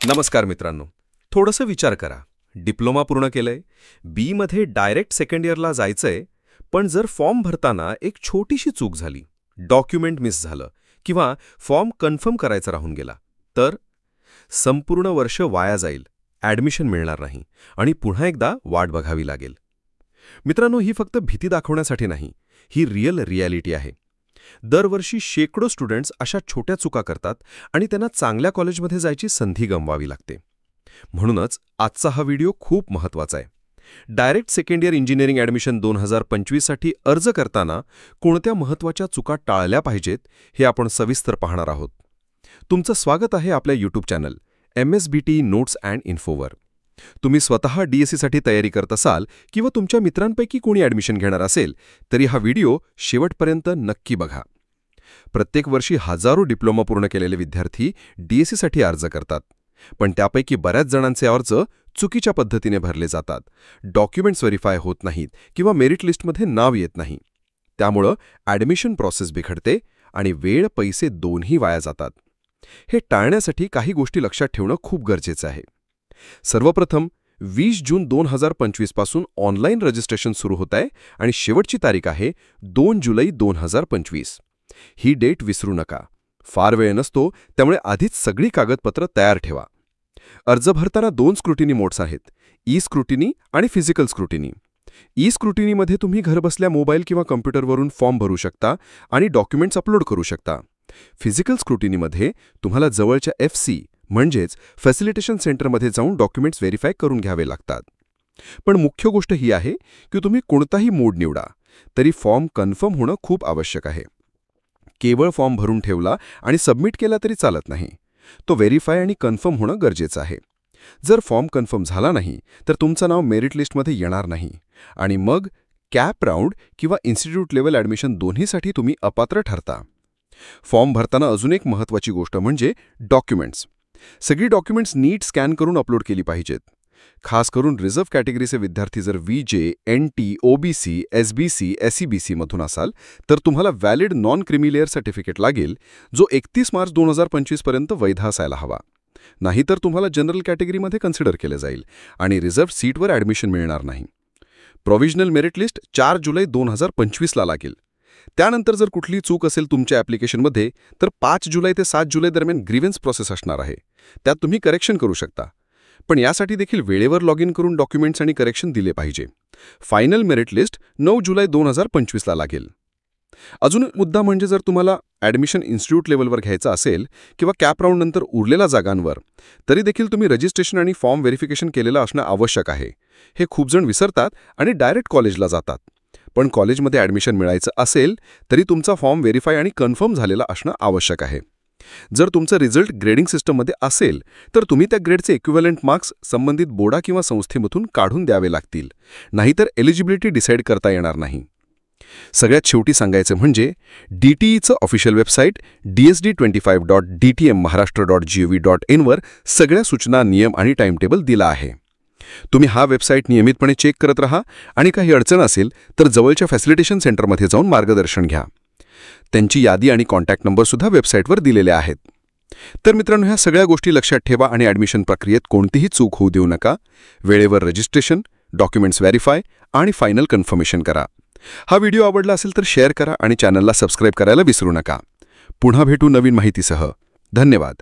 नमस्कार मित्रांनो. थोडंसं विचार करा. डिप्लोमा पूर्ण केलंय, बी मध्ये डायरेक्ट सेकंड इयरला जायचंय, पण जर फॉर्म भरताना एक छोटीशी चूक झाली, डॉक्युमेंट मिस झालं किंवा फॉर्म कन्फर्म करायचा राहून गेला, तर संपूर्ण वर्ष वाया जाईल, ॲडमिशन मिळणार नाही आणि पुन्हा एकदा वाट बघावी लागेल. मित्रांनो, ही फक्त भीती दाखवण्यासाठी नाही, ही रिअल रिॲलिटी आहे. दरवर्षी शेकडो स्टुडंट्स अशा छोट्या चुका करतात आणि त्यांना चांगल्या कॉलेजमध्ये जायची संधी गमवावी लागते. म्हणूनच आजचा हा व्हिडिओ खूप महत्त्वाचा आहे. Direct second year engineering admission 2025 साठी अर्ज करताना कोणत्या महत्त्वाच्या चुका टाळल्या पाहिजेत हे आपण सविस्तर पाहणार आहोत. तुमचं स्वागत आहे आपल्या YouTube channel MSBT notes and इन्फोवर. तुम्ही स्वतः DSCसाठी तयारी करत असाल किंवा तुमच्या मित्रांपैकी कोणी ॲडमिशन घेणार असेल तरी हा व्हिडिओ शेवटपर्यंत नक्की बघा. प्रत्येक वर्षी हजारो डिप्लोमा पूर्ण केलेले विद्यार्थी DSCसाठी अर्ज करतात, पण त्यापैकी बऱ्याच जणांचे अर्ज चुकीच्या पद्धतीने भरले जातात, डॉक्युमेंट्स व्हेरीफाय होत नाहीत किंवा मेरिट लिस्टमध्ये नाव येत नाही. त्यामुळं ॲडमिशन प्रोसेस बिघडते आणि वेळ पैसे दोन्ही वाया जातात. हे टाळण्यासाठी काही गोष्टी लक्षात ठेवणं खूप गरजेचं आहे. सर्वप्रथम 20 जून 2025 पासून ऑनलाईन रजिस्ट्रेशन सुरू होत आहे आणि शेवटची तारीख आहे 2 जुलै 2025. ही डेट विसरू नका. फार वेळ नसतो, त्यामुळे आधीच सगळी कागदपत्र तयार ठेवा. अर्ज भरताना 2 स्क्रुटिनी मोड्स आहेत, ई स्क्रुटिनी आणि फिजिकल स्क्रुटिनी. ई स्क्रुटिनीमध्ये तुम्ही घरबसल्या मोबाईल किंवा कम्प्युटरवरून फॉर्म भरू शकता आणि डॉक्युमेंट्स अपलोड करू शकता. फिजिकल स्क्रुटिनीमध्ये तुम्हाला जवळच्या FC म्हणजेच फॅसिलिटेशन सेंटरमध्ये जाऊन डॉक्युमेंट्स व्हेरीफाय करून घ्यावे लागतात. पण मुख्य गोष्ट ही आहे की तुम्ही कोणताही मोड निवडा तरी फॉर्म कन्फर्म होणं खूप आवश्यक आहे. केवळ फॉर्म भरून ठेवला आणि सबमिट केला तरी चालत नाही. तो व्हेरीफाय आणि कन्फर्म होणं गरजेचं आहे. जर फॉर्म कन्फर्म झाला नाही तर तुमचं नाव मेरिट लिस्टमध्ये येणार नाही आणि मग कॅप राऊंड किंवा इन्स्टिट्यूट लेवल ॲडमिशन दोन्हीसाठी तुम्ही अपात्र ठरता. फॉर्म भरताना अजून एक महत्त्वाची गोष्ट म्हणजे डॉक्युमेंट्स. सगळी डॉक्युमेंट्स नीट स्कॅन करून अपलोड केली पाहिजेत. खास करून रिझर्व्ह कॅटेगरीचे विद्यार्थी जर VJ, NT, OBC, SBC, SEBC मधून असाल तर तुम्हाला व्हॅलिड नॉन क्रिमिलेअर सर्टिफिकेट लागेल, जो 31 मार्च 2025 पर्यंत वैध असायला हवा. नाहीतर तुम्हाला जनरल कॅटेगरीमध्ये कन्सिडर केलं जाईल आणि रिझर्व्ह सीटवर ॲडमिशन मिळणार नाही. प्रोव्हिजनल मेरिट लिस्ट 4 जुलै 2025 ला लागेल. त्यानंतर जर कुठली चूक असेल तुमच्या ॲप्लिकेशनमध्ये तर 5 जुलै ते 7 जुलै दरम्यान ग्रीव्हन्स प्रोसेस असणार आहे. त्यात तुम्ही करेक्शन करू शकता. पण यासाठी देखील वेळेवर लॉग इन करून डॉक्युमेंट्स आणि करेक्शन दिले पाहिजे. फायनल मेरिट लिस्ट 9 जुलै 2025 ला लागेल. अजून एक मुद्दा म्हणजे जर तुम्हाला ॲडमिशन इन्स्टिट्यूट लेवलवर घ्यायचं असेल किंवा कॅप राऊंड नंतर उरलेल्या जागांवर, तरी देखील तुम्ही रजिस्ट्रेशन आणि फॉर्म व्हेरिफिकेशन केलेलं असणं आवश्यक आहे. हे खूप जण विसरतात आणि डायरेक्ट कॉलेजला जातात. पण कॉलेजमध्ये ॲडमिशन मिळायचं असेल तरी तुमचा फॉर्म व्हेरीफाय आणि कन्फर्म झालेला असणं आवश्यक आहे. जर तुमचं रिझल्ट ग्रेडिंग सिस्टममध्ये असेल तर तुम्ही त्या ग्रेडचे इक्विव्हॅलंट मार्क्स संबंधित बोर्डा किंवा संस्थेमधून काढून द्यावे लागतील, नाहीतर एलिजिबिलिटी डिसाईड करता येणार नाही. सगळ्यात शेवटी सांगायचं म्हणजे DTEचं ऑफिशियल वेबसाईट dsd25.dtmmaharashtra.gov.in वर सगळ्या सूचना, नियम आणि टाईमटेबल दिला आहे. तुम्ही हा वेबसाईट नियमितपणे चेक करत राहा आणि काही अडचण असेल तर जवळच्या फॅसिलिटेशन सेंटरमध्ये जाऊन मार्गदर्शन घ्या. त्यांची यादी आणि कॉन्टॅक्ट नंबरसुद्धा वेबसाईटवर दिलेले आहेत. तर मित्रांनो, ह्या सगळ्या गोष्टी लक्षात ठेवा आणि ॲडमिशन प्रक्रियेत कोणतीही चूक होऊ देऊ नका. वेळेवर रजिस्ट्रेशन, डॉक्युमेंट्स व्हेरीफाय आणि फायनल कन्फर्मेशन करा. हा व्हिडिओ आवडला असेल तर शेअर करा आणि चॅनलला सबस्क्राईब करायला विसरू नका. पुन्हा भेटू नवीन माहितीसह. धन्यवाद.